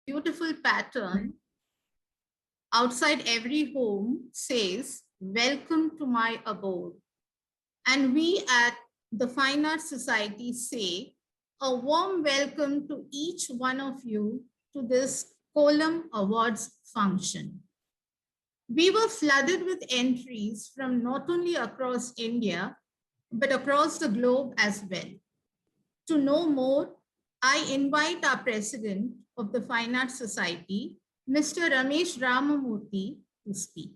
beautiful pattern outside every home says, "Welcome to my abode." And we at the Fine Arts Society say, a warm welcome to each one of you to this Kolam Awards function. We were flooded with entries from not only across India, but across the globe as well. To know more, I invite our president of the Fine Arts Society, Mr. Ramesh Ramamurthy, to speak.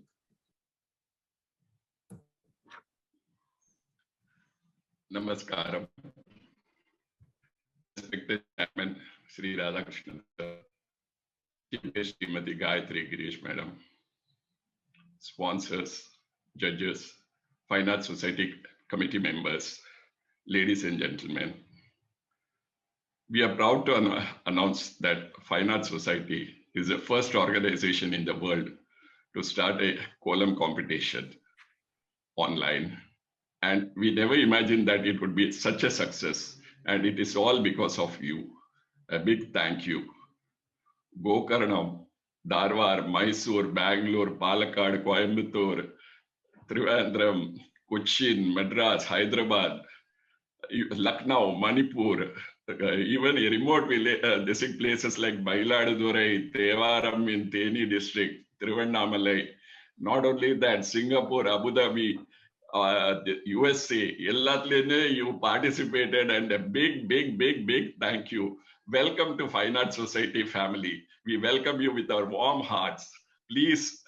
Namaskaram. Respected Chairman Sri Radhakrishnan Sir, Chief Guest Srimati Gayatri Girish Madam, sponsors, judges, Fine Arts Society committee members, ladies and gentlemen. We are proud to announce that Fine Arts Society is the first organization in the world to start a kolam competition online. And we never imagined that it would be such a success. And it is all because of you. A big thank you. Gokarnam, Dharwar, Mysore, Bangalore, Palakkad, Coimbatore, Trivandrum, Cochin, Madras, Hyderabad, Lucknow, Manipur, even a remote village, places like Mailadurai, Tevaram in Theni district, Tiruvannamalai. Not only that, Singapore, Abu Dhabi, the USA, you participated, and a big thank you. Welcome to Fine Arts Society family. We welcome you with our warm hearts. Please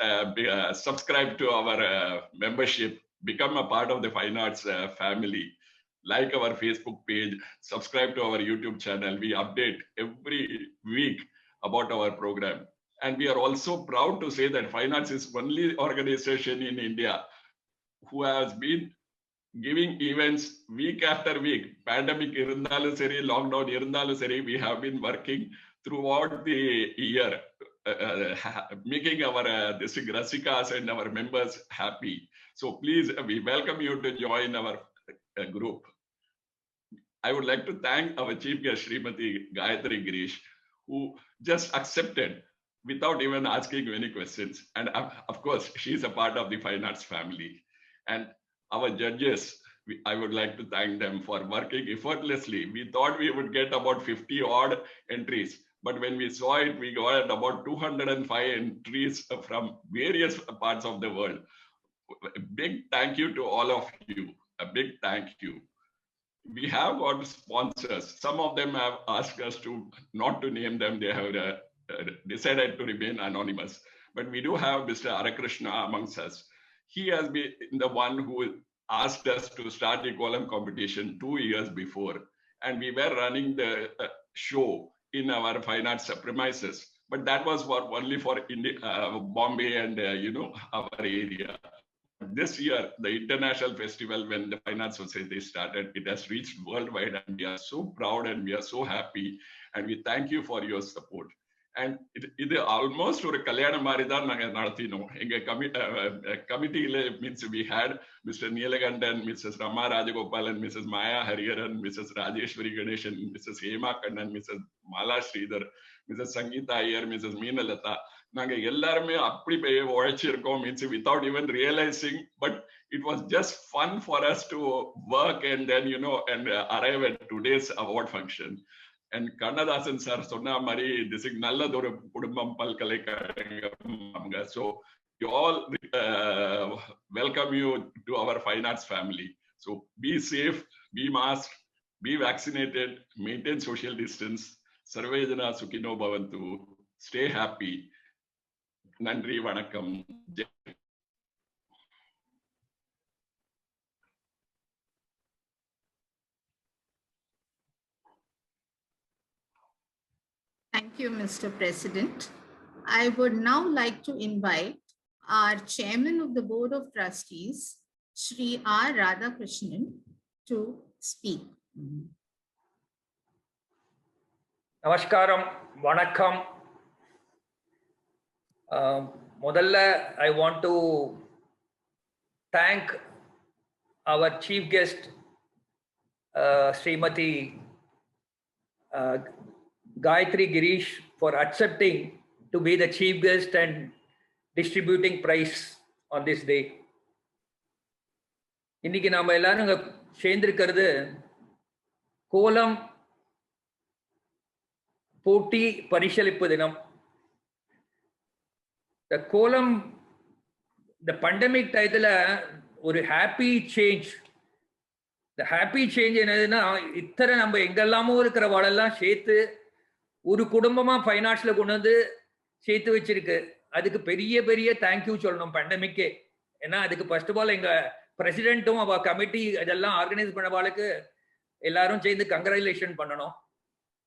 subscribe to our membership, become a part of the Fine Arts family. Like our Facebook page, subscribe to our YouTube channel. We update every week about our program. And we are also proud to say that Fine Arts is only organization in India who has been giving events week after week. Pandemic irundalu seri, lockdown irundalu seri, we have been working throughout the year, making our Rasikas and our members happy. So please, we welcome you to join our group. I would like to thank our chief guest, Srimati Gayatri Girish, who just accepted without even asking any questions. And of course, she's a part of the Fine Arts family. And our judges, I would like to thank them for working effortlessly. We thought we would get about 50 odd entries, but when we saw it, we got about 205 entries from various parts of the world. A big thank you to all of you. A big thank you. We have got sponsors. Some of them have asked us not to name them. They have decided to remain anonymous. But we do have Mr. Arakrishna amongst us. He has been the one who asked us to start the kolam competition 2 years before. And we were running the show in our Fine Arts premises. But that was only for Bombay and our area. This year, the international festival, when the Fine Arts Society started, it has reached worldwide, and we are so proud and we are so happy, and we thank you for your support. And it almost ஒரு கல்யாணம் மாதிரி தான் நாங்க நடத்தினோம். எங்க கமிட்டியில means we had Mr. Neelakandan, Mrs. Rama Rajagopalan, Mrs. Maya Hariharan, Mrs. Rajeshwari Ganeshan, Mrs. Hema Kannan, Mrs. Mala Sridhar, Mrs. Sangeeta Iyer, Mrs. Meenalata. நாங்க எல்லாருமே அப்படி உழைச்சிருக்கோம் means without even realizing, but it was just fun for us to work and then and arrive at today's award function. And Kannadasan sir சொன்ன மாதிரி this is நல்லதொரு குடும்பம் பல்கலைக்கழகம். So we all welcome you to our Fine Arts family. So be safe, be masked, be vaccinated, maintain social distance. Sarve jana sukhino bhavantu. Stay happy. Nandri vanakkam. Thank you, Mr. President. I would now like to invite our Chairman of the Board of Trustees, Shri R. Radhakrishnan, to speak. Namaskaram, vanakkam. Modalla, I want to thank our chief guest, Srimati Gayatri Girish, for accepting to be the chief guest and distributing prize on this day. இன்னைக்கு நாம எல்லாரும் இங்க சேர்ந்திருக்கிறது கோலம் போட்டி பரிசளிப்பு தினம். இந்த கோலம் இந்த பண்டமிக் டயத்துல ஒரு ஹாப்பி சேஞ்ச். இந்த ஹாப்பி சேஞ்ச் என்னதுன்னா, இத்தனை நம்ம எங்கெல்லாமோ இருக்கிற வாழெல்லாம் சேர்த்து ஒரு குடும்பமா ஃபைன் ஆர்ட்ஸ்ல கொண்டு வந்து சேர்த்து வச்சிருக்கு. அதுக்கு பெரிய பெரிய தேங்க்யூ சொல்லணும் பண்டமிக்கே. ஏன்னா அதுக்கு ஃபர்ஸ்ட் ஆஃப் ஆல் எங்க பிரசிடென்ட்டும் அவ கமிட்டி இதெல்லாம் ஆர்கனைஸ் பண்ணவாளுக்கு எல்லாரும் சேர்ந்து கங்க்ராச்சுலேஷன் பண்ணணும்.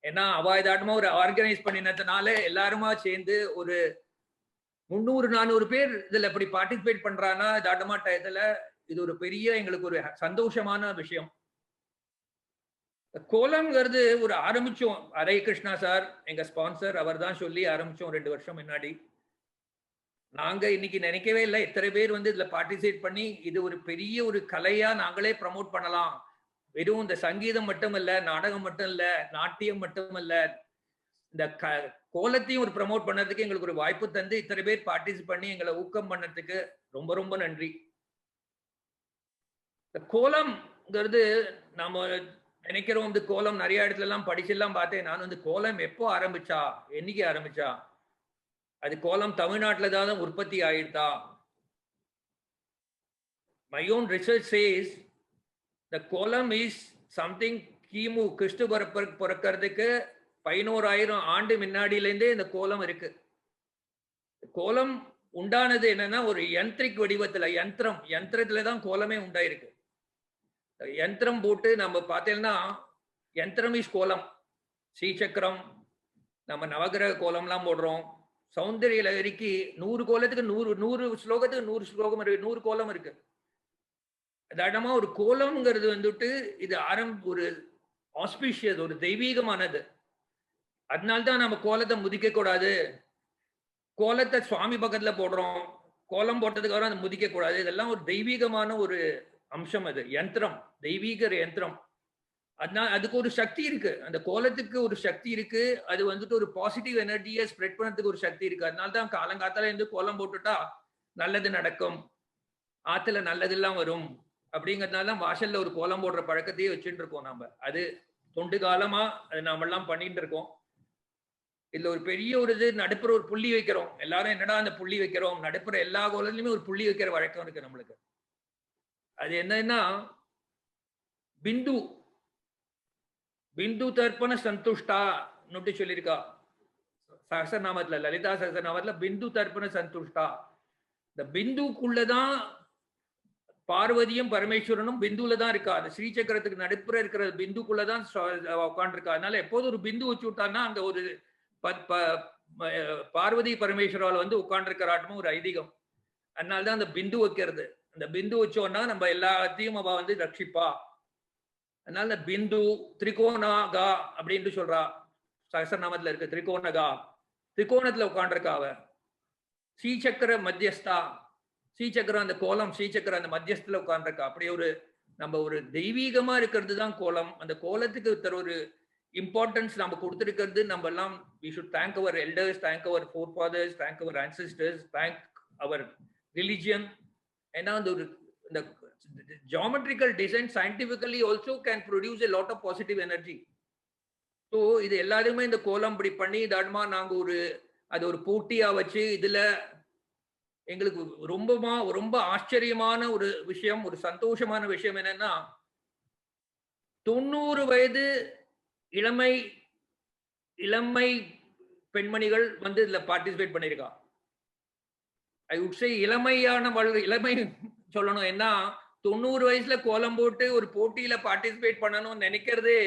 ஏன்னா அவ இதாட்டமா ஒரு ஆர்கனைஸ் பண்ணினதுனால எல்லாருமா சேர்ந்து ஒரு 300-400 பேர் இதுல இப்படி பார்ட்டிசிபேட் பண்றான்னா இதாட்டமா டயத்துல இது ஒரு பெரிய எங்களுக்கு ஒரு சந்தோஷமான விஷயம். கோலம்ங்கிறது ஒரு ஆரம்பிச்சோம், ஹரே கிருஷ்ணா சார் எங்க ஸ்பான்சர், அவர் தான் சொல்லி ஆரம்பிச்சோம் 2 வருஷம் முன்னாடி. நாங்க இன்னைக்கு நினைக்கவே இல்லை எத்தனை பேர் வந்து இதுல பார்ட்டிசிபேட் பண்ணி இது ஒரு பெரிய ஒரு கலையா நாங்களே ப்ரமோட் பண்ணலாம். வெறும் இந்த சங்கீதம் மட்டும் இல்ல, நாடகம் மட்டும் இல்ல, நாட்டியம் மட்டும் இல்ல, இந்த கோலத்தையும் ஒரு ப்ரமோட் பண்ணதுக்கு எங்களுக்கு ஒரு வாய்ப்பு தந்து இத்தனை பேர் பார்ட்டிசிபேட் பண்ணி எங்களை ஊக்கம் பண்ணதுக்கு ரொம்ப ரொம்ப நன்றி. கோலம்ங்கிறது நம்ம நினைக்கிறோம், இந்த கோலம் நிறைய இடத்துல எல்லாம் படிச்செல்லாம் பார்த்தேன். நான் வந்து கோலம் எப்போ ஆரம்பிச்சா, என்னைக்கு ஆரம்பிச்சா, அது கோலம் தமிழ்நாட்டில தான் உற்பத்தி ஆயிடுதா? My own research says the கோலம் is something கிமு கிறிஸ்து பிறக்கிறதுக்கு 11,000 ஆண்டு முன்னாடியிலேருந்தே இந்த கோலம் இருக்கு. கோலம் உண்டானது என்னன்னா ஒரு யந்திரிக் வடிவத்துல, யந்திரத்துல தான் கோலமே உண்டாயிருக்கு. யந்திரம் போட்டு நம்ம பார்த்தேன்னா யந்திரம் இஸ் கோலம். ஸ்ரீசக்கரம், நம்ம நவகிரக கோலம்லாம் போடுறோம். சௌந்தரிய லகரிக்கு 100 கோலத்துக்கு 100 ஸ்லோகத்துக்கு 100 ஸ்லோகம் இருக்கு, 100 கோலம் இருக்கு. அதாட்டமா ஒரு கோலம்ங்கிறது வந்துட்டு இது ஒரு ஆஸ்பிஷியஸ், ஒரு தெய்வீகமானது. அதனால்தான் நம்ம கோலத்தை முதிக்க கூடாது. கோலத்தை சுவாமி பக்கத்துல போடுறோம், கோலம் போட்டதுக்கு அப்புறம் அதை முதிக்க கூடாது. இதெல்லாம் ஒரு தெய்வீகமான ஒரு அம்சம். அது யந்திரம், தெய்வீக யந்திரம். அதனால அதுக்கு ஒரு சக்தி இருக்கு, அந்த கோலத்துக்கு ஒரு சக்தி இருக்கு. அது வந்துட்டு ஒரு பாசிட்டிவ் எனர்ஜியை ஸ்ப்ரெட் பண்ணதுக்கு ஒரு சக்தி இருக்கு. அதனால்தான் காலங்காத்தால இருந்து கோலம் போட்டுட்டா நல்லது நடக்கும், ஆத்துல நல்லதெல்லாம் வரும் அப்படிங்கிறதுனால தான் வாசல்ல ஒரு கோலம் போடுற பழக்கத்தையே வச்சுட்டு இருக்கோம் நாம. அது தொண்டு காலமா அது நாம எல்லாம் பண்ணிட்டு இருக்கோம். இதுல ஒரு பெரிய ஒரு இது, நடுப்புற ஒரு புள்ளி வைக்கிறோம். எல்லாரும் என்னடா அந்த புள்ளி வைக்கிறோம், நடுப்புற எல்லா கோலத்துலயுமே ஒரு புள்ளி வைக்கிற வழக்கம் இருக்கு நம்மளுக்கு. அது என்னன்னா பிந்து பிந்து தர்ப்பண சந்துஷ்டா நொட்டி சொல்லியிருக்கா சஹஸ்ரநாமத்துல, லலிதா சஹஸ்ரநாமத்துல பிந்து தர்ப்பண சந்துஷ்டா. இந்த பிந்துக்குள்ளதான் பார்வதியும் பரமேஸ்வரனும் பிந்துல தான் இருக்கா. அந்த ஸ்ரீசக்கரத்துக்கு நடுப்புற இருக்கிற பிந்துக்குள்ளதான் உட்காந்துருக்கா. அதனால எப்போது ஒரு பிந்து வச்சு விட்டான்னா அங்க ஒரு பார்வதி பரமேஸ்வரால் வந்து உட்காந்துருக்கிறாட்டமும் ஒரு ஐதீகம். அதனால்தான் அந்த பிந்து வைக்கிறது. அந்த பிந்து வச்சோன்னா நம்ம எல்லாத்தையும் அவ வந்து ரட்சிப்பா. அதனால இந்த பிந்து திரிகோணகா அப்படின்ட்டு சொல்றா. சஹஸ்ரநாமத்துல இருக்கு திரிகோணகா, திரிகோணத்துல உட்காந்துருக்கா அவ. ஸ்ரீசக்கர மத்தியஸ்தா, ஸ்ரீசக்கரம் அந்த கோலம், ஸ்ரீசக்கரம் அந்த மத்தியஸ்தில உட்காந்துருக்கா. அப்படி ஒரு நம்ம ஒரு தெய்வீகமா இருக்கிறது தான் கோலம். அந்த கோலத்துக்கு ஒரு இம்பார்ட்டன்ஸ் நம்ம கொடுத்துருக்கிறது. நம்ம எல்லாம் we should thank our elders, thank our forefathers, thank our ancestors, thank our religion. ஏன்னா அந்த ஒரு இந்த geometrical design scientifically also can produce a lot of positive energy. So இது எல்லாருமே இந்த கோலம் இப்படி பண்ணி தாட்மா நாங்க ஒரு அது ஒரு போட்டியா வச்சு இதுல எங்களுக்கு ரொம்ப ஆச்சரியமான ஒரு விஷயம், ஒரு சந்தோஷமான விஷயம் என்னன்னா 90 வயது இளமை பெண்மணிகள் வந்து இதுல பார்ட்டிசிபேட் பண்ணிருக்கா. ஐ வுட் சே இளமை சொல்லணும். ஏன்னா 90 வயசுல கோலம் போட்டு ஒரு போட்டியில பார்ட்டிசிபேட் பண்ணணும்னு நினைக்கிறதே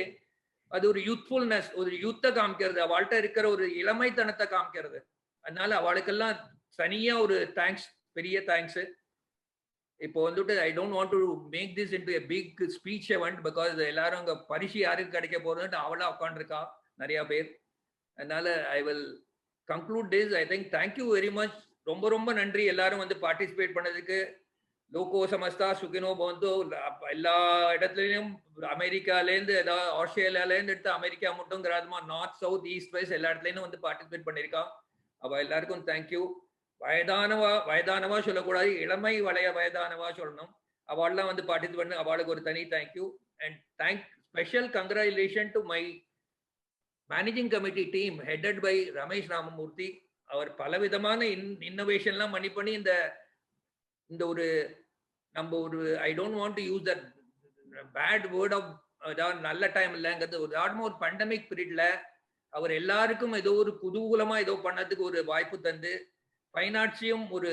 அது ஒரு யூத்ஃபுல்னஸ், ஒரு யூத்தை காமிக்கிறது, அவள்கிட்ட இருக்கிற ஒரு இளமைத்தனத்தை காமிக்கிறது. அதனால அவளுக்கெல்லாம் தனியா ஒரு தேங்க்ஸ், பெரிய தேங்க்ஸ். இப்போ வந்துட்டு I don't want to make this into a big speech event because எல்லாரும் அங்க பரிசு யாருக்கு கிடைக்க போறதுன்னு அவளா உட்காந்துருக்கா நிறைய பேர். அதனால I will conclude this. I think thank you very much. ரொம்ப நன்றி எல்லாரும் வந்து பார்ட்டிசிபேட் பண்ணதுக்கு. லோகோ சமஸ்தா சுகினோ பவந்து எல்லா இடத்துலயும் அமெரிக்காலேருந்து ஏதாவது ஆஸ்திரேலியாலேருந்து எடுத்து அமெரிக்கா மட்டும்ங்கிறாதுமா நார்த் சவுத் ஈஸ்ட் வெஸ்ட் எல்லா இடத்துலையும் வந்து பார்ட்டிசிபேட் பண்ணியிருக்கான். அவ எல்லாருக்கும் தேங்க்யூ. வயதானவா சொல்லக்கூடாது, இளமை வயதானவா சொல்லணும். அவள்லாம் வந்து பார்ட்டிசிபேட் பண்ணி அவளுக்கு ஒரு தனி thank you. And special congratulation to my managing committee team headed by Ramesh Ramamurthy. அவர் பலவிதமான இன்னோவேஷன்லாம் பண்ணி இந்த ஒரு நம்ம ஒரு I don't want to use that bad word of அதாவது நல்ல டைம் இல்லைங்கிறது ஒரு ஒரு பேண்டமிக் பீரியட்ல அவர் எல்லாருக்கும் ஏதோ ஒரு குதூகலமா ஏதோ பண்ணதுக்கு ஒரு வாய்ப்பு தந்து ஃபைன் ஆர்ட்ஸையும் ஒரு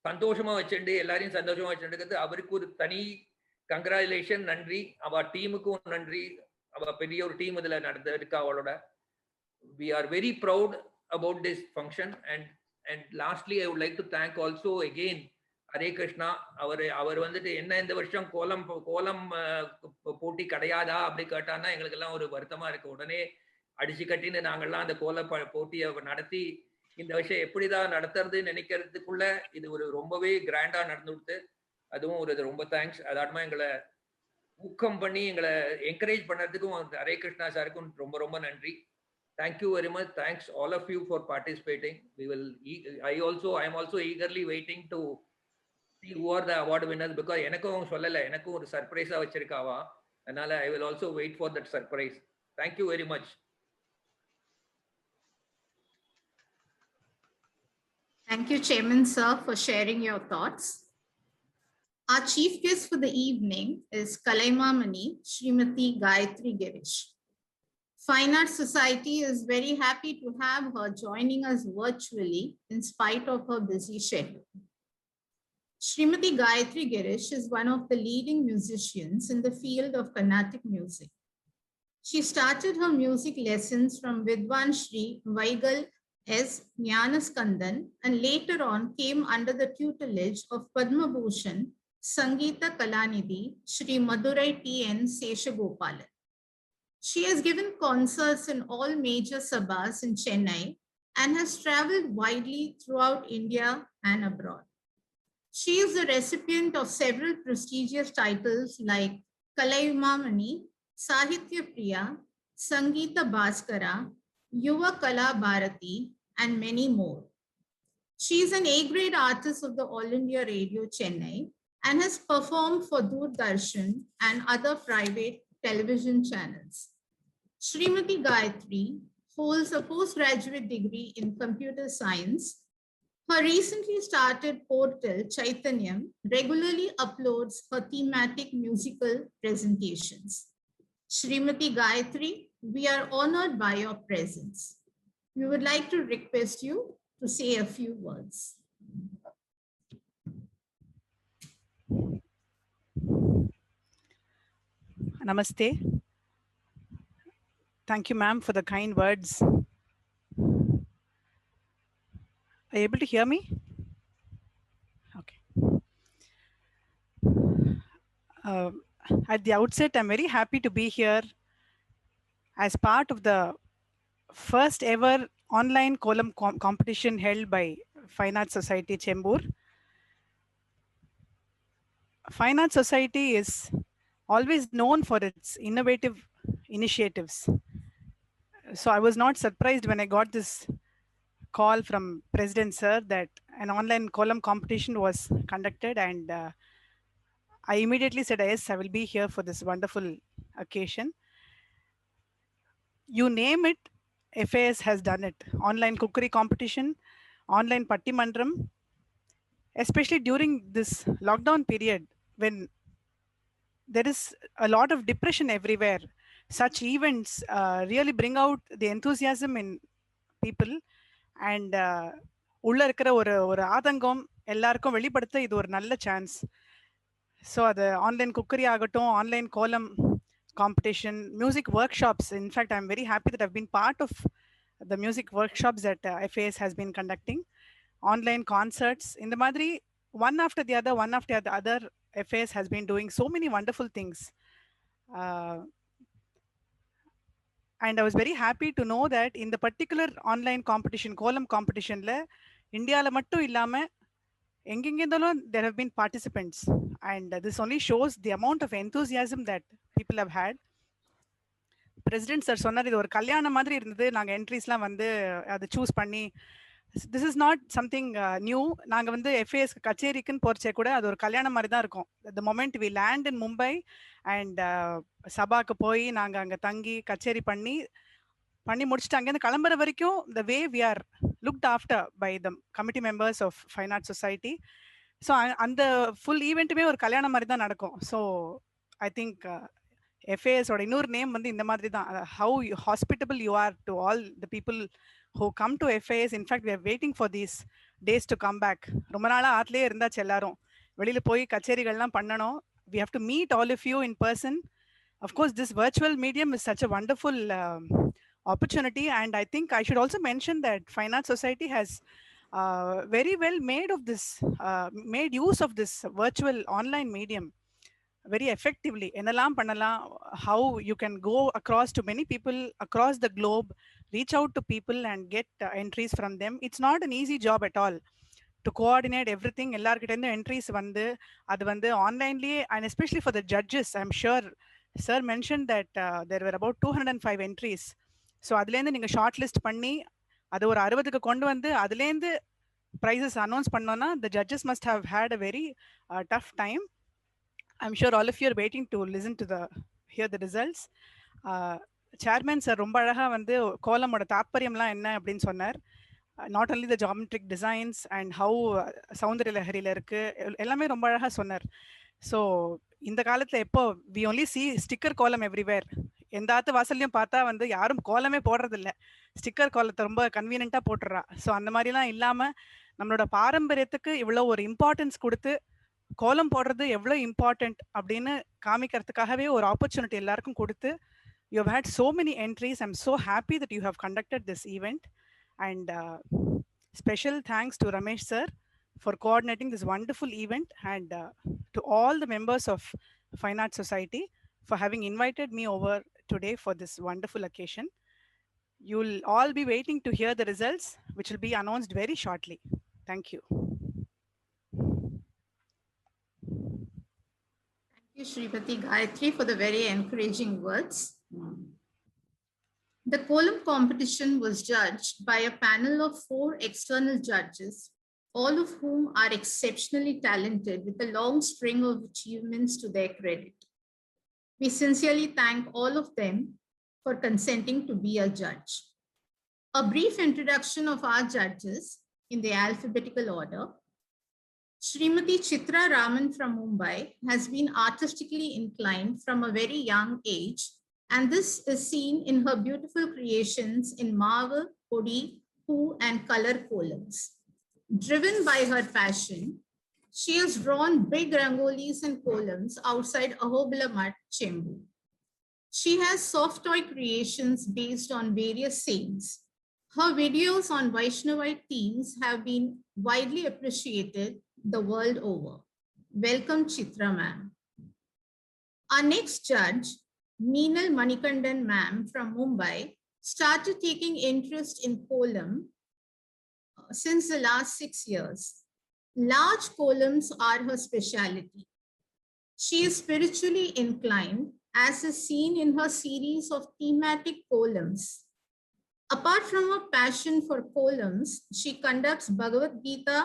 சந்தோஷமா வச்சுட்டு எல்லாரையும் சந்தோஷமா வச்சுட்டு அவருக்கு ஒரு தனி கங்க்ராச்சுலேஷன். நன்றி. அவ டீமுக்கும் நன்றி. அவ பெரிய ஒரு டீம் இதுல நடந்திருக்கா அவளோட. we are very proud about this function. And lastly I would like to thank also again Hare Krishna. அவர் வந்துட்டு என்ன இந்த வருஷம் கோலம் போட்டி கிடையாதா அப்படி கேட்டான்னா எங்களுக்கு எல்லாம் ஒரு வருத்தமா இருக்கு. உடனே அடிச்சு கட்டின்னு நாங்கள்லாம் அந்த கோல போட்டியை நடத்தி இந்த விஷயம் எப்படிதான் நடத்துறதுன்னு நினைக்கிறதுக்குள்ள இது ஒரு ரொம்பவே கிராண்டா நடந்து கொடுத்து அதுவும் ஒரு ரொம்ப தேங்க்ஸ். அதாட்டமா எங்களை ஊக்கம் பண்ணி எங்களை என்கரேஜ் பண்ணதுக்கும் ஹரே கிருஷ்ணா சாருக்கும் ரொம்ப ரொம்ப நன்றி. Thank you very much. Thanks all of you for participating. I am also eagerly waiting to see who are the award winners because எனக்கும் சொல்லல, எனக்கும் ஒரு சர்ப்ரைஸா வச்சிருக்காவா. அதனால I will also wait for that surprise. Thank you very much. Thank you, Chairman sir, for sharing your thoughts. Our chief guest for the evening is Kalaimamani Srimati Gayatri Girish. Fine Arts Society is very happy to have her joining us virtually in spite of her busy schedule. Srimati Gayatri Girish is one of the leading musicians in the field of Carnatic music. She started her music lessons from Vidwan Shri Vaigal S. Jnanaskandan and later on came under the tutelage of Padma Bhushan Sangeeta Kalanidhi Shri Madurai T.N. Seshagopalan. She has given concerts in all major sabhas in Chennai and has traveled widely throughout India and abroad. She is the recipient of several prestigious titles like Kalaimamani, Sahitya Priya, Sangeeta Bhaskara, Yuva Kala Bharati, and many more. She is an A-grade artist of the All India Radio Chennai and has performed for Doordarshan and other private television channels. Srimati Gayatri holds a postgraduate degree in computer science. Her recently started portal, Chaitanyam, regularly uploads her thematic musical presentations. Srimati Gayatri, we are honored by your presence. We would like to request you to say a few words. Namaste. Thank you, ma'am, for the kind words. Are you able to hear me? Okay. At the outset, I'm very happy to be here as part of the first ever online kolam competition held by Fine Arts Society Chembur. Fine Arts Society is always known for its innovative initiatives. So I was not surprised when I got this call from President Sir that an online kolam competition was conducted, and I immediately said, yes, I will be here for this wonderful occasion. You name it, FAS has done it. Online cookery competition, online Patti Mandram, especially during this lockdown period when there is a lot of depression everywhere. Such events really bring out the enthusiasm in people and உள்ள இருக்கிற ஒரு ஆதங்கம் எல்லாருக்கும் வெளிப்படுத்த இது ஒரு நல்ல chance. So அது ஆன்லைன் குக்கரி ஆகட்டும், ஆன்லைன் கோலம் competition, music workshops. In fact, I'm very happy that I've been part of the music workshops that FAS has been conducting. Online concerts, in the madri, one after the other, FAS has been doing so many wonderful things. And I was very happy to know that in the particular online competition, kolam competition, India la mattu illama there have been participants, and this only shows the amount of enthusiasm that people have had. President sir சொன்னார் இது ஒரு கல்யாணம் மாதிரி இருந்தது, நாங்க என்ட்ரிஸ்லாம் வந்து அதை choose பண்ணி. This is not something new. நாங்க வந்து FAS கச்சேரிக்குன்னு போறச்சே கூட அது ஒரு கல்யாணம் மாதிரி தான் இருக்கும். The moment we land in Mumbai and சபாக்கு போய் நாங்க அங்க தங்கி கச்சேரி பண்ணி முடிச்சுட்டு அங்கேருந்து கிளம்புற வரைக்கும் the way we are looked after by the committee members of Fine Arts Society. So அந்த ஃபுல் ஈவெண்ட்டுமே ஒரு கல்யாணம் மாதிரி தான் நடக்கும். ஸோ ஐ திங்க் FAS ஓட இன்னொரு நேம் வந்து இந்த மாதிரி தான், how hospitable you are to all the people who come to FAS. In fact, we are waiting for these days to come back. ரொம்ப நாளா ஆட்லயே இருந்தாச்சு எல்லாரும், வெளியில போய் கச்சேரிகள்லாம் பண்ணணும். We have to meet all of you in person. Of course, this virtual medium is such a wonderful opportunity, and I think I should also mention that Fine Arts Society has very well made use of this virtual online medium very effectively. Ennalam pannalam, how you can go across to many people across the globe, reach out to people and get entries from them. It's not an easy job at all to coordinate everything. Ellarkitta irundhu entries vandu adu vandu online liye, and especially for the judges, I'm sure sir mentioned that there were about 205 entries. So adulenda neenga short list panni adu or 60 ku kondu vandu adulenda prizes announce pannona, the judges must have had a very tough time. I'm sure all of you are waiting to listen to hear the results. Chairman sir ரொம்ப அழகா வந்து கோலமோட தாற்பயம்லாம் என்ன அப்படின்னு சொன்னார். Not only the geometric designs and how Soundarya லஹரியில இருக்கு, எல்லாமே ரொம்ப அழகா சொன்னார். ஸோ இந்த காலத்துல எப்போ we only see sticker கோலம் everywhere. எந்த ஆத்து வாசல்லையும் பார்த்தா வந்து யாரும் கோலமே போடுறது இல்லை, ஸ்டிக்கர் கோலத்தை ரொம்ப கன்வீனியன்ட்டா போட்டுறா. ஸோ அந்த மாதிரிலாம் இல்லாம நம்மளோட பாரம்பரியத்துக்கு இவ்வளோ ஒரு இம்பார்ட்டன்ஸ் கொடுத்து கோலம் போடுறது எவ்வளோ இம்பார்ட்டன்ட் அப்படின்னு காமிக்கிறதுக்காகவே ஒரு ஆப்பர்ச்சுனிட்டி எல்லாருக்கும் கொடுத்து you have had so many entries. I'm so happy that you have conducted this event, and special thanks to Ramesh sir for coordinating this wonderful event, and to all the members of Fine Arts Society for having invited me over today for this wonderful occasion. You'll all be waiting to hear the results, which will be announced very shortly. Thank you. Thank you, Srimati Gayatri, for the very encouraging words. The Kolam competition was judged by a panel of 4 external judges, all of whom are exceptionally talented with a long string of achievements to their credit. We sincerely thank all of them for consenting to be a judge. A brief introduction of our judges in the alphabetical order. Srimati Chitra Raman from Mumbai has been artistically inclined from a very young age, and this is seen in her beautiful creations in marble, podi, poo, and color columns. Driven by her passion, she has drawn big rangolis and columns outside Ahobilamat, Chembur. She has soft toy creations based on various saints. Her videos on Vaishnavite themes have been widely appreciated the world over. Welcome, Chitra ma'am. Our next judge, Meenal Manikandan ma'am from Mumbai, started taking interest in kolam since the last 6 years. Large columns are her specialty. She is spiritually inclined, as is seen in her series of thematic columns. Apart from her passion for columns, she conducts Bhagavad Gita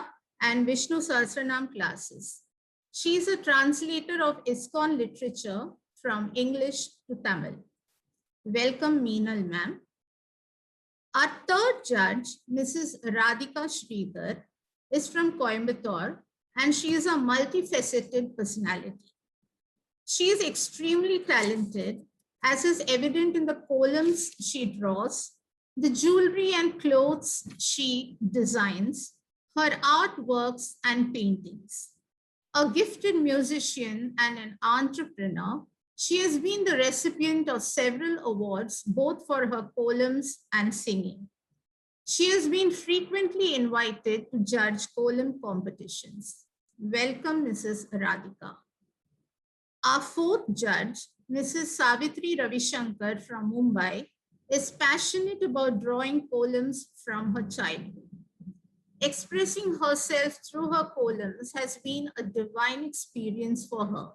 and Vishnu Sahasranam classes. She is a translator of ISKCON literature from English to Tamil. Welcome, Meenal ma'am. Our third judge, Mrs. Radhika Sridhar, is from Coimbatore, and she is a multifaceted personality. She is extremely talented, as is evident in the columns she draws, the jewelry and clothes she designs, her artworks and paintings. A gifted musician and an entrepreneur, she has been the recipient of several awards, both for her columns and singing. She has been frequently invited to judge kolam competitions. Welcome, Mrs. Radhika. Our fourth judge, Mrs. Savitri Ravishankar from Mumbai, is passionate about drawing columns from her childhood. Expressing herself through her columns has been a divine experience for her.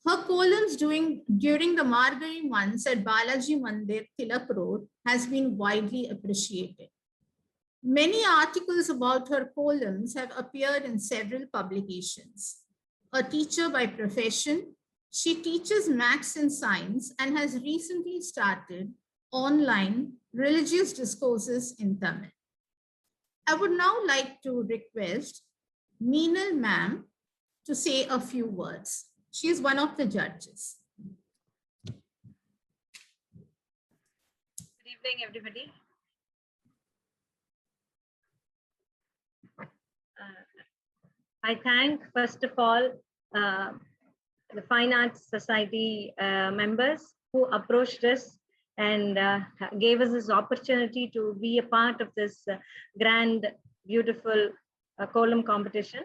Her columns during the Margari months at Balaji Mandir, Tilak Road, has been widely appreciated. Many articles about her columns have appeared in several publications. A teacher by profession, she teaches maths and science and has recently started online religious discourses in Tamil. I would now like to request Meenal ma'am to say a few words. She is one of the judges. Good evening, everybody. I thank, first of all, the Fine Arts Society members who approached us and gave us this opportunity to be a part of this grand, beautiful column competition.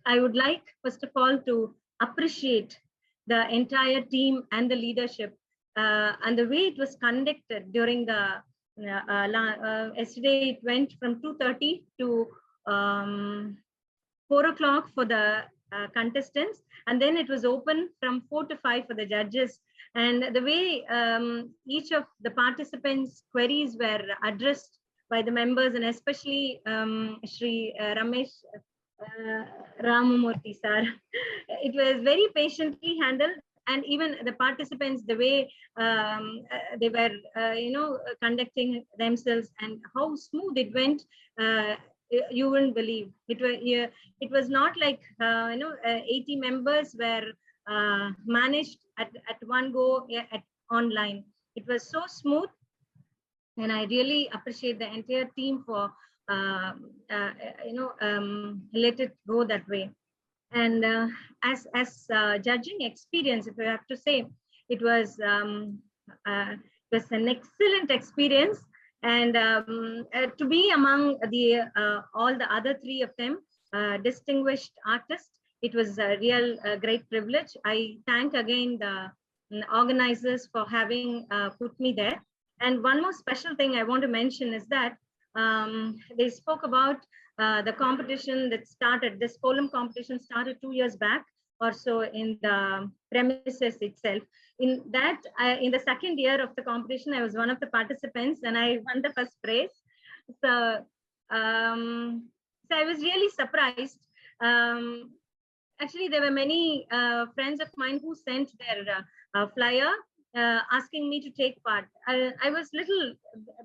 I would like, first of all, to appreciate the entire team and the leadership and the way it was conducted during the yesterday. It went from 2:30 to 4 o'clock for the contestants, and then it was open from 4 to 5 for the judges. And the way each of the participants' queries were addressed by the members, and especially Shri Ramesh Ramamurthy sir, it was very patiently handled. And even the participants, the way they were, conducting themselves and how smooth it went, you wouldn't believe. It was not like 80 members were managed at one go at online. It was so smooth, and I really appreciate the entire team for let it go that way. And as judging experience, if I have to say, it was an excellent experience. And to be among the all the other three of them, distinguished artists, it was a real great privilege. I thank again the organizers for having put me there. And one more special thing I want to mention is that they spoke about the competition that started, this column competition started 2 years back or so in the premises itself. In that, in the second year of the competition, I was one of the participants and I won the first prize. So I was really surprised. Actually, there were many friends of mine who sent their flyer asking me to take part. I was little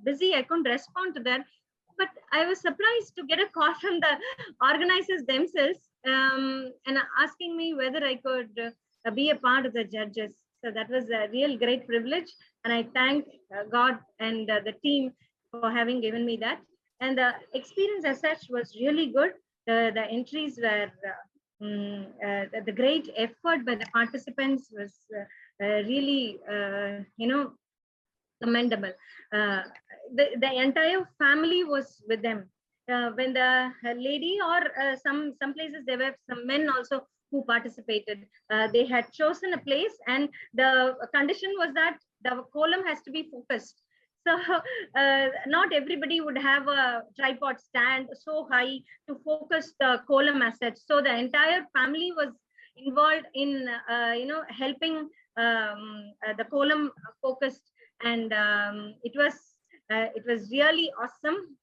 busy, I couldn't respond to that. But I was surprised to get a call from the organizers themselves and asking me whether I could be a part of the judges. So that was a real great privilege. And I thank God and the team for having given me that. And the experience as such was really good. The entries were, the great effort by the participants was really, commendable. The entire family was with them. When the lady or some places there were some men also who participated. They had chosen a place, and the condition was that the column has to be focused. So not everybody would have a tripod stand so high to focus the column as such. So the entire family was involved in helping the column focused. And it was really awesome,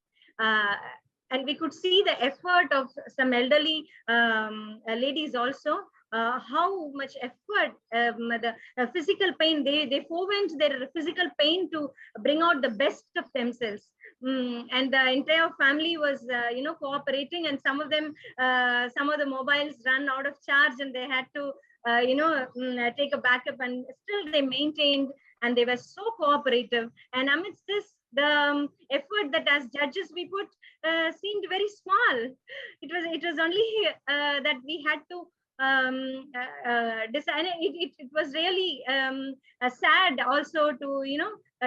and we could see the effort of some elderly ladies also, how much effort, the physical pain, they forwent their physical pain to bring out the best of themselves. And the entire family was cooperating, and some of them, some of the mobiles ran out of charge and they had to take a backup, and still they maintained. And they were so cooperative. And amidst this, the effort that as judges we put seemed very small. It was only that we had to decide. It was really sad also to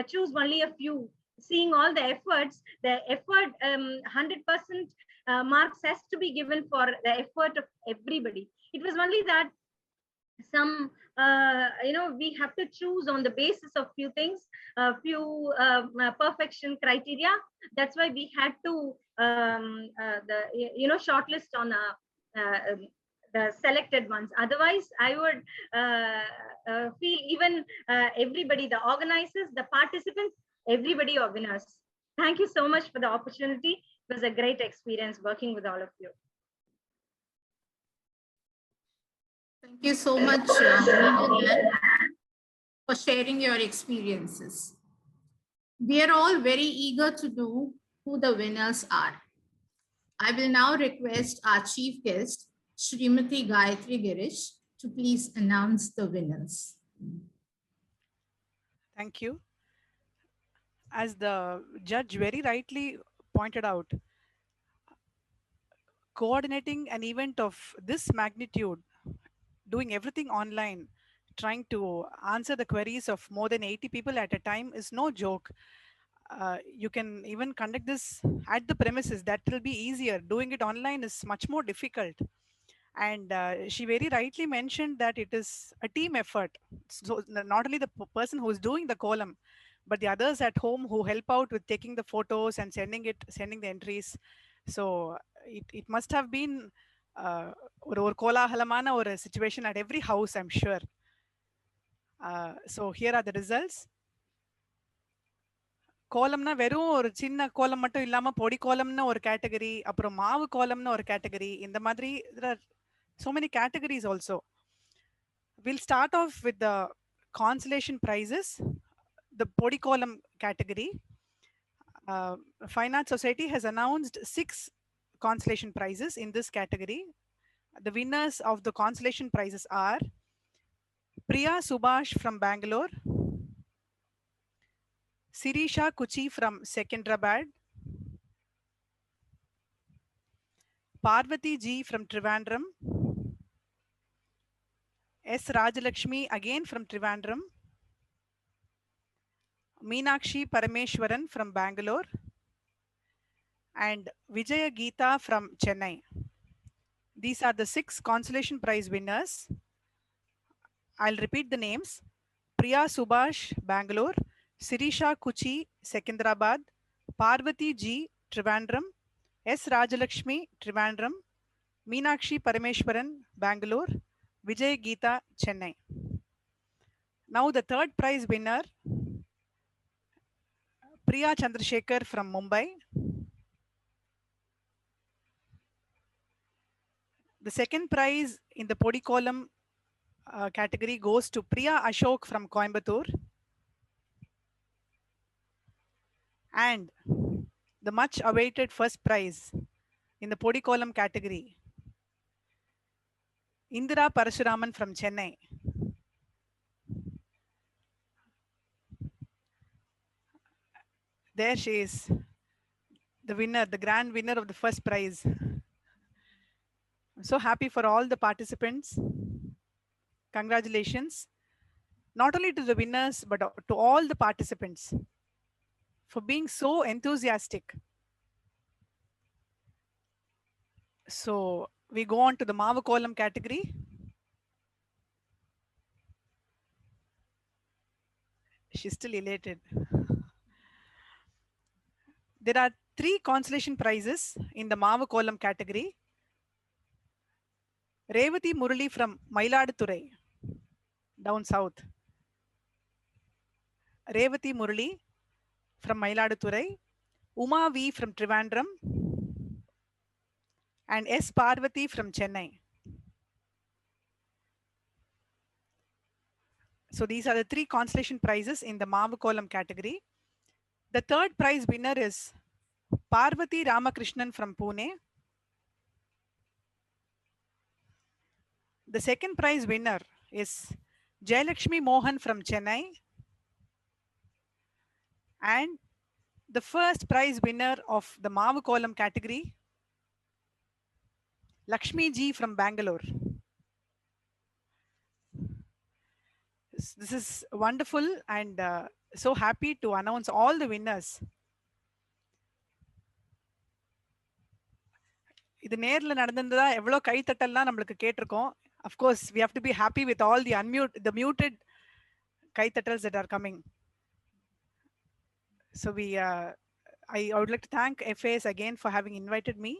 choose only a few. Seeing all the efforts, the effort 100% marks has to be given for the effort of everybody. It was only that some we have to choose on the basis of few things, few perfection criteria. That's why we had to the shortlist on the selected ones. Otherwise, I would feel even everybody, the organizers, the participants, everybody are winners. Thank you so much for the opportunity. It was a great experience working with all of you. Thank you so much, Meena, for sharing your experiences. We are all very eager to know who the winners are. I will now request our chief guest, Srimati Gayatri Girish, to please announce the winners. Thank you. As the judge very rightly pointed out, coordinating an event of this magnitude, doing everything online, trying to answer the queries of more than 80 people at a time is no joke. You can even conduct this at the premises. That will be easier. Doing it online is much more difficult. And she very rightly mentioned that it is a team effort. So not only the person who is doing the column, but the others at home who help out with taking the photos and sending the entries. So it must have been or kolahalamana or a situation at every house, I'm sure. So here are the results. கோலம்னா வெறும் ஒரு சின்ன கோலம் மட்டும் இல்லாம பொடி கோலம்னு ஒரு category, அப்புறம் மாவு கோலம்னு ஒரு கேட்டகரி, இந்த மாதிரி there are so many categories also. We'll start off with the consolation prizes, the podi kolam category. Fine Arts Society has announced 6 consolation prizes in this category. The winners of the consolation prizes are Priya Subhash from Bangalore, Sirisha Kuchi from Secunderabad, Parvati G from Trivandrum, S. Rajalakshmi again from Trivandrum, Meenakshi Parameshwaran from Bangalore, and Vijaya Geeta from Chennai. These are the 6 consolation prize winners. I'll repeat the names. Priya Subhash, Bangalore, Sirisha Kuchi, Secunderabad, Parvati G, Trivandrum, S. Rajalakshmi, Trivandrum, Meenakshi Parameshwaran, Bangalore, Vijay Geeta, Chennai. Now the third prize winner, Priya Chandrasekhar from Mumbai. The second prize in the podi column category goes to Priya Ashok from Coimbatore. And the much awaited first prize in the podi column category, Indira Parashuraman from Chennai. There she is, the winner, the grand winner of the first prize. I'm so happy for all the participants. Congratulations, not only to the winners, but to all the participants for being so enthusiastic. So we go on to the Mavu column category. She's still elated. There are 3 consolation prizes in the Mavu column category. Revati Murali from Mailaduturai, down south. Revati Murali from Mailaduturai, Uma V from Trivandrum, and S. Parvati from Chennai. So these are the 3 consolation prizes in the Mavu column category. The third prize winner is Parvati Ramakrishnan from Pune. The second prize winner is Jayalakshmi Mohan from Chennai. And the first prize winner of the Mavu column category, Lakshmi Ji from Bangalore. This is wonderful and so happy to announce all the winners. இது நேர்ல நடந்ததா எவ்வளவு கை தட்டல்லாம் நமக்கு கேட்டிருக்கோம். Of course, we have to be happy with all the muted kaitatals that are coming. So we I would like to thank FAS again for having invited me,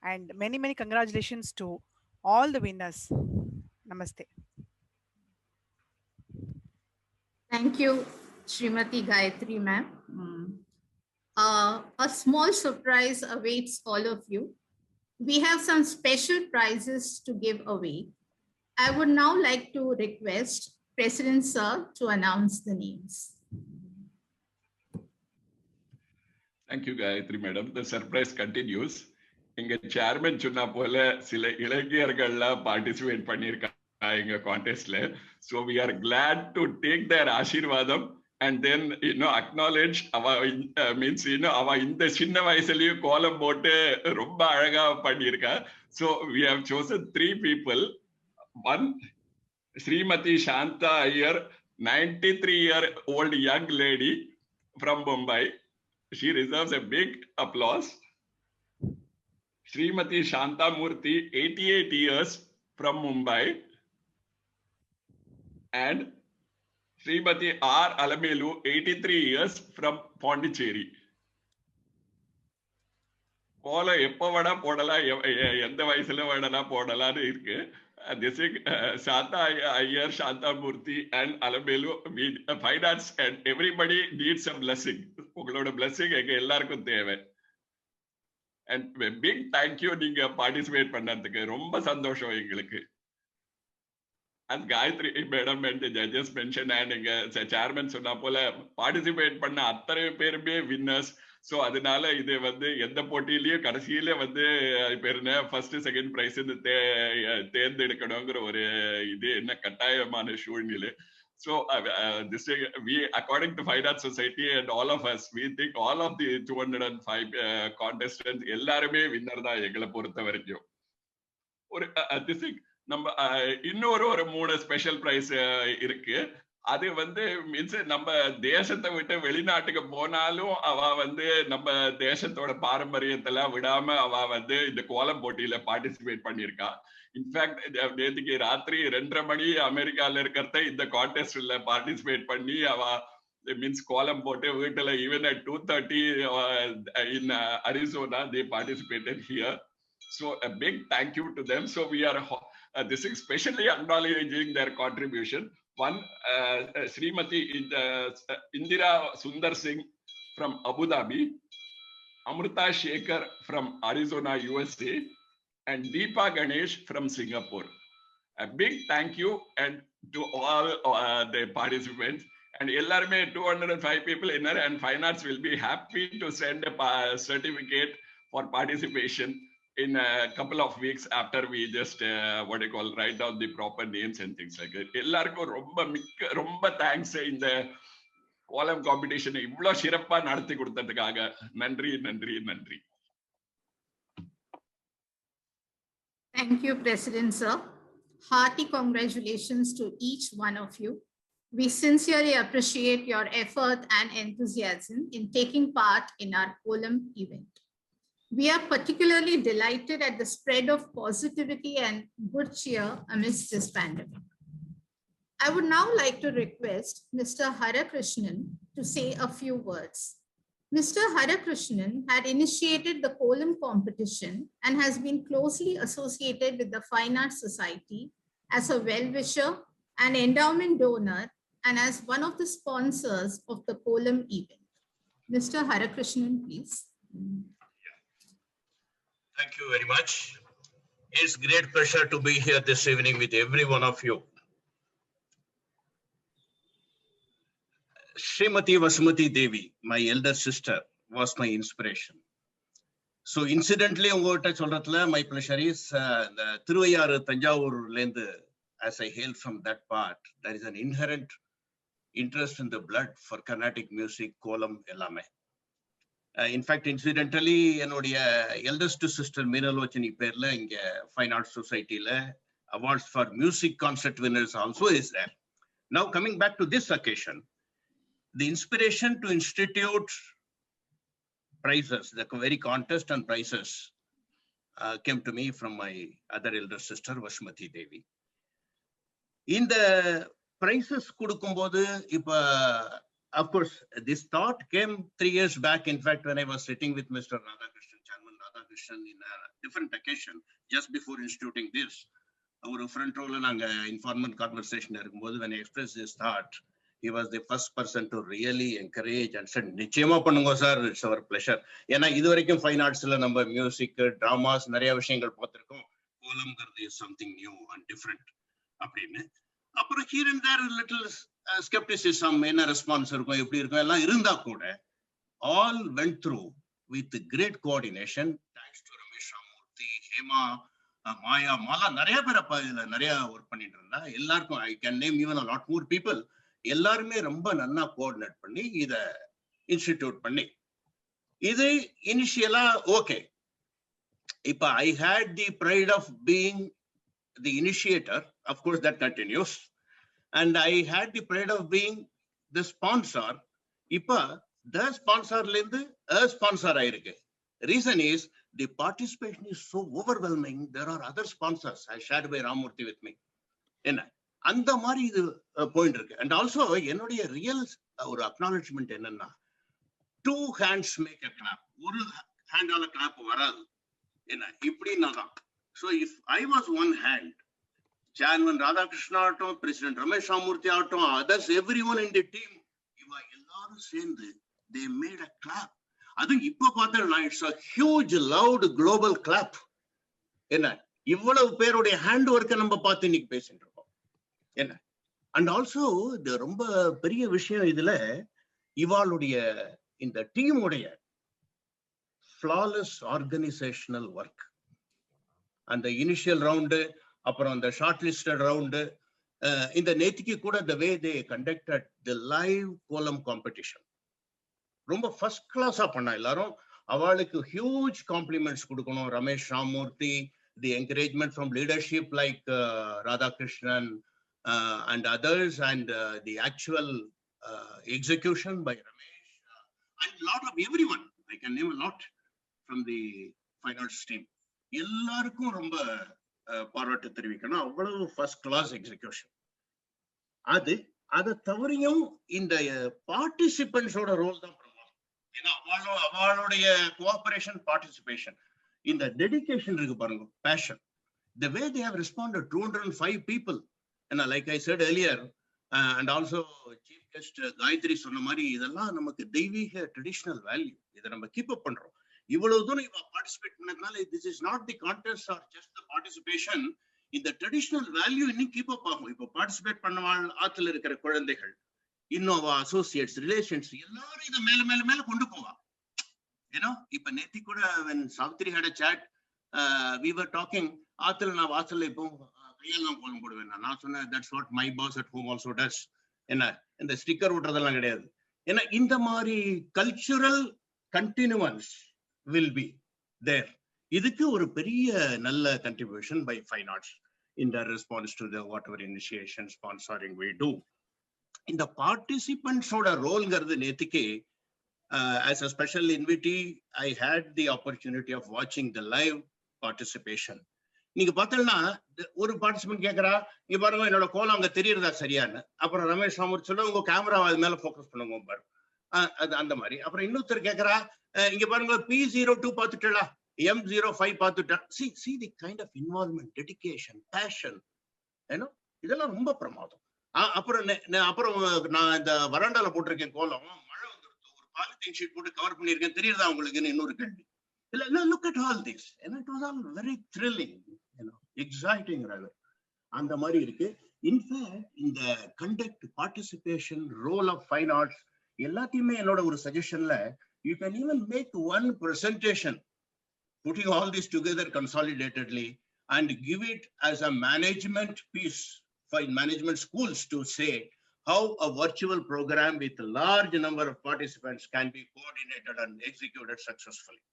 and many, many congratulations to all the winners. Namaste. Thank you, Srimati Gayatri ma'am. A small surprise awaits all of you. We have some special prizes to give away. I would now like to request President Sir to announce the names. Thank you, Gayatri Madam. The surprise continues. எங்க chairman சொன்னா போல சில இளைஞர்கள்லாம் participate பண்ணியிருக்காங்க எங்க கான்டெஸ்ட்ல. So we are glad to take their ஆசீர்வாதம் and then acknowledge அவ means அவ இந்த சின்ன வயசுலயும் கோலம் போட்டு ரொம்ப அழகா பண்ணியிருக்கா. So we have chosen 3 people. One, Srimati Shanta Iyer, 93-year-old young lady from Mumbai. She deserves a big applause. Srimati Shanta Murthy, 88 years from Mumbai. And Srimati R. Alamelu, 83 years from Pondicherry. போல எப்ப வேணா போடலாம், எந்த வயசுல வேணா போடலாம்னு இருக்கு. This is Shanta Iyer, Shanta Murthy and Alamelu. Finance and everybody needs a blessing. உங்களோட blessing எங்க எல்லாருக்கும் தேவை. And big thank you நீங்க participate பண்ணதுக்கு, ரொம்ப சந்தோஷம் எங்களுக்கு. And Gayatri Madam and the judges mentioned and the chairman சொன்னா போல participate பண்ண அத்தனை பேருமே winners. So அதனால இது எந்த போட்டியிலயும் கடைசியில ஃபர்ஸ்ட் செகண்ட் பிரைஸ் தேர்ந்தெடுக்கணுங்கிற ஒரு இது என்ன கட்டாயமான சூழ்நிலை. So this we according to Fine Arts Society and all of us, we think all of the 205 contestants எல்லாருமே வின்னர் தான் எங்களை பொறுத்த வரைக்கும். ஒரு நம்ம இன்னொரு 3 ஸ்பெஷல் பிரைஸ் இருக்கு. அது மீன்ஸ் நம்ம தேசத்தை விட்டு வெளிநாட்டுக்கு போனாலும் அவ நம்ம தேசத்தோட பாரம்பரியத்தெல்லாம் விடாம அவ இந்த கோலம் போட்டியில பார்ட்டிசிபேட் பண்ணிருக்கா. இன்ஃபேக்ட் நேற்றுக்கு ராத்திரி 2:30 மணி அமெரிக்கால இருக்கிறத இந்த கான்டெஸ்ட்ல பார்ட்டிசிபேட் பண்ணி அவ மீன்ஸ் கோலம் போட்டு வீட்டுல even at 2:30 in Arizona they participated here. So a big thank you to them. So we are this is especially acknowledging their contribution. One, Srimati Indira Sundar Singh from Abu Dhabi, Amrita Shekhar from Arizona, USA, and Deepa Ganesh from Singapore. A big thank you and to all the participants. And எல்லாருமே 205 people in there, and Fine Arts will be happy to send a certificate for participation in a couple of weeks after we just write down the proper names and things like that. எல்லாருக்கும் ரொம்ப thanks இந்த கோலம் competition இவ்வளவு சிறப்பா நடத்தி கொடுத்ததுக்காக. நன்றி நன்றி நன்றி. Thank you, President Sir. Hearty congratulations to each one of you. We sincerely appreciate your effort and enthusiasm in taking part in our Kolam event. We are particularly delighted at the spread of positivity and good cheer amidst this pandemic. I would now like to request Mr. Harakrishnan to say a few words. Mr. Harakrishnan had initiated the Kolam competition and has been closely associated with the Fine Arts Society as a well-wisher, an endowment donor, and as one of the sponsors of the Kolam event. Mr. Harakrishnan, please. Thank you very much. It's great pleasure to be here this evening with every one of you. Srimati Vasumati Devi, my elder sister, was my inspiration. So incidentally, my pleasure is the Thiruvayyaru Thanjavur Lendu, as I hail from that part, there is an inherent interest in the blood for Carnatic music, Kolam Ellame. In fact, incidentally, என்னுடைய eldest sister Meenalochini பேர்ல இங்க Fine Arts Society-ல awards for music concert winners also is there. Now coming back to this occasion, the inspiration to institute prizes, the very contest and prizes came to me from my other elder sister Vasumati Devi. இந்த prizes கொடுக்கும்போது இப்ப of course, this thought came 3 years back. In fact, when I was sitting with Mr. Radhakrishnan, Chairman Radhakrishnan, in a different occasion, just before instituting this, our front row informal conversation, when I expressed this thought, he was the first person to really encourage and said, "Nichema pannunga sir, it's our pleasure." Yena idu varaikkum fine arts la number music, dramas, nariya vishayangal paathirukom. Kolam is something new and different. Here and there, a little skepticism, response, all went through with great coordination, thanks to Ramesh Ramurthy, Hema, Maya, Mala, Naraya work pannitrunda. I can name even a lot more people. Ellarme romba nanna coordinate panni ida institute panni. Idu initiala okay. If I had the pride of being the initiator, of course that continues, and I had the pride of being the sponsor. Ipa the sponsor lende a sponsor aayirukku. Reason is the participation is so overwhelming. There are other sponsors as shared by Ramurthy with me. And the mari point irukku. And also enodia real or acknowledgement enna, 2 hands make a clap. Oru hand ala clap varadu. So if I was one hand, Chairman Radhakrishnan, President Ramesh Ramurthy, others, everyone in the team, they made a clap. I think it's a huge, loud global clap. And also, the Rumba Periya Vishaya idile, Ivaludia in the team uடைய flawless organizational work. And the initial round, upon the shortlisted round, in the Netiki Kuda, the way they conducted the live column competition. Rumba first class apana ellarum avalukku huge compliments kudukonom. Ramesh Ramurthy, the encouragement from leadership like Radhakrishnan and others, and the actual execution by Ramesh and a lot of everyone. I can name a lot from the fine arts team. எல்லாருக்கும் ரொம்ப பாராட்டு தெரிவிக்கணும். அவ்வளவு first class execution. அதை தவறியும் இந்த பார்ட்டிசிபென்ட்ஸோட role தான் பிரமாதம். ஏன்னா அவளுடைய கோஆபரேஷன், பார்ட்டிசிபேஷன், இந்த டெடிகேஷன் இருக்கு பாருங்க, fashion. The way they have responded, 205 people. And like I said earlier, and also chief guest Gayatri சொன்ன மாதிரி, இதெல்லாம் நமக்கு தெய்வீக ட்ரெடிஷனல் வேல்யூ. இதை நம்ம கீப் அப் பண்றோம். இவ்வளவு தூரம் இவ பார்ட்டிசிபேட் பண்ணதுனால, this is not the contest or just the participation. இந்த ட்ரெடிஷனல் வேல்யூ இன்னும் கீப் அப் ஆகும். இப்போ பார்ட்டிசிபேட் பண்ணவாள் ஆத்துல இருக்கிற குழந்தைகள், இன்னோவா, அசோசியேட்ஸ், ரிலேஷன்ஸ், எல்லாரும் இதை மேல மேல மேல கொண்டு போவா. ஏன்னா இப்ப நேத்தி கூட when Savitri had a chat, we were talking, ஆத்துல நான் வாசல்ல இப்போ கையெல்லாம் கோலம் போடுவேன். நான் சொன்னேன், that's what my boss at home also does. என்ன இந்த ஸ்டிக்கர் ஓட்டுறதெல்லாம் கிடையாது. ஏன்னா இந்த மாதிரி கல்ச்சுரல் கண்டினியூவன்ஸ் will be there. இதுக்கு ஒரு பெரிய நல்ல contribution by fine arts in the response to the whatever initiation sponsoring we do. In the participants oda role gardu netike, as a special invitee, I had the opportunity of watching the live participation. நீங்க பார்த்தீங்கன்னா ஒரு participant கேக்குறா, இங்க பாருங்க என்னோட கோலம் அங்க தெரியறதா சரியான்னு. அப்புறம் ரமேஷ் ராமூர்த்தி சொல்ல, உங்க கேமரா அது மேல போக்கஸ் பண்ணுங்க பாரு, அது அந்த மாதிரி. அப்புறம் இன்னொருத்தர் கேக்குறா, இங்க பாருங்க P02 பார்த்துட்டா, M05 பார்த்துட்டா. See the kind of involvement, dedication, passion, இதெல்லாம் ரொம்ப பிரமாதம். அப்புறம் நான் இந்த வராண்டால போட்டிருக்கேன் கோலம், மழை வந்துருது, ஒரு பாலித்தீன் ஷீட் போட்டு கவர் பண்ணிருக்கேன், தெரியுதா உங்களுக்குன்னு இன்னொரு கேள்வி. Look at all this, and it was all very thrilling, exciting rather. அந்த மாதிரி இருக்கு. In fact, in the conduct, participation, role of fine arts, எல்லாத்தையுமே என்னோட ஒரு சஜஷன்ல, you can even make one presentation putting all this together consolidatedly and give it as a management piece for management schools to say how a virtual program with a large number of participants can be coordinated and executed successfully.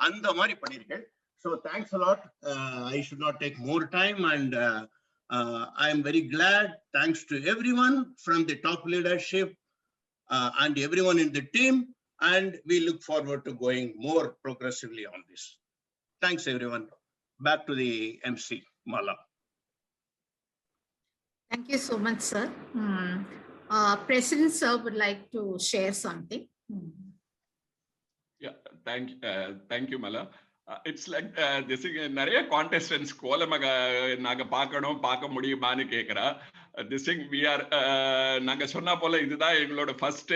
And the mari panirken. So thanks a lot. I should not take more time, and I am very glad, thanks to everyone from the top leadership and everyone in the team, and we look forward to going more progressively on this. Thanks everyone. Back to the MC, Mala. Thank you so much, sir. President Sir would like to share something. Yeah, thank you, Mala. It's like this thing. நிறைய contestants கோலமாக நாங்க பார்க்கணும் பார்க்க முடியுமான்னு கேக்குறா. This thing we are நாங்க சொன்ன போல இதுதான் எங்களோட first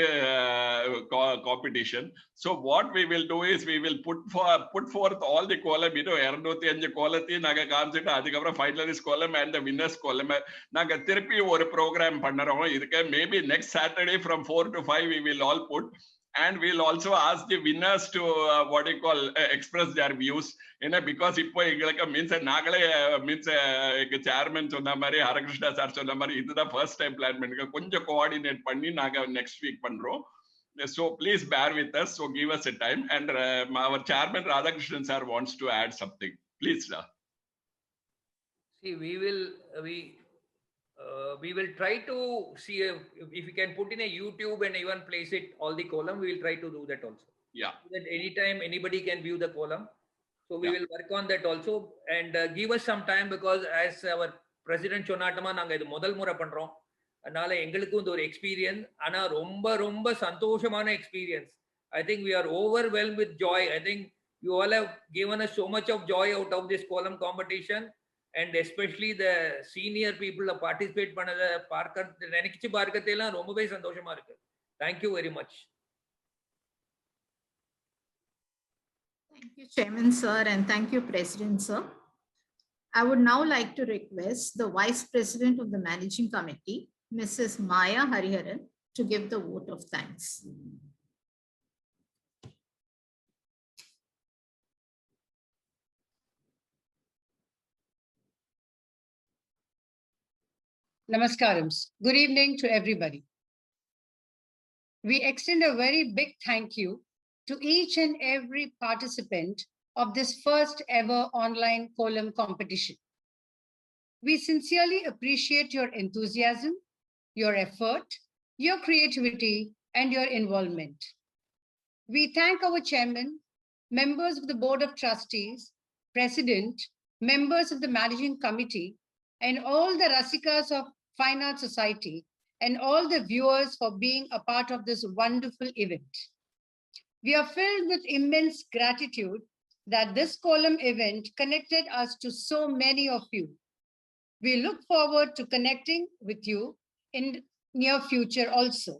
competition. So what we will do is we will put forth all the column. 205 கோலத்தையும் நாங்க காமிச்சிட்டு அதுக்கப்புறம் finalist column and the winners column நாங்க திருப்பி ஒரு program பண்ணுறோம். இதுக்கு maybe next Saturday from 4 to 5 we will all put. And we'll also ask the winners to express their views. Because இப்போ எங்களுக்கு மீன்ஸ் நாங்களே மீன்ஸ் எங்க சேர்மன் சொன்ன மாதிரி ஹரகிருஷ்ணா சார் சொன்ன மாதிரி இதுதான் ஃபர்ஸ்ட் டைம் பிளான் பண்ணிக்க கொஞ்சம் கோஆர்டினேட் பண்ணி நாங்க நெக்ஸ்ட் வீக் பண்றோம். So please bear with us. So give us a time. And our chairman Radhakrishnan sir wants to add something. Please, sir. See, we will try to see if we can put in a YouTube and even place it all the column. We will try to do that also. Yeah. So that anytime anybody can view the column. So we will work on that also and give us some time because as our president சொன்னாட்டமா நாங்க இது முதல் முறை பண்றோம். அதனால எங்களுக்கும் இந்த ஒரு experience ஆனா ரொம்ப ரொம்ப சந்தோஷமான experience. I think we are overwhelmed with joy. I think you all have given us so much of joy out of this column competition. And especially the senior people participate பண்ணத பார்க்க நினைச்சு பார்க்கதெல்லாம் ரொம்பவே சந்தோஷமா இருக்கு. Thank you very much. Thank you, Chairman Sir, and thank you, President Sir. I would now like to request the Vice President of the Managing Committee, Mrs. Maya Hariharan, to give the vote of thanks. Namaskarams. Good evening to everybody. We extend a very big thank you to each and every participant of this first ever online column competition. We sincerely appreciate your enthusiasm, your effort, your creativity, and your involvement. We thank our chairman, members of the Board of Trustees, President, members of the Managing Committee, and all the Rasikas of Fine Arts Society, and all the viewers for being a part of this wonderful event. We are filled with immense gratitude that this column event connected us to so many of you. We look forward to connecting with you in near future also.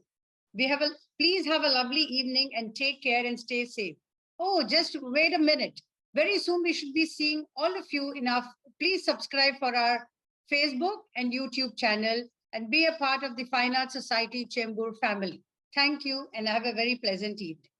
Please have a lovely evening and take care and stay safe. Oh, just wait a minute. Very soon we should be seeing all of you enough. Please subscribe for our Facebook and YouTube channel and be a part of the Fine Arts Society Chembur family. Thank you and have a very pleasant evening.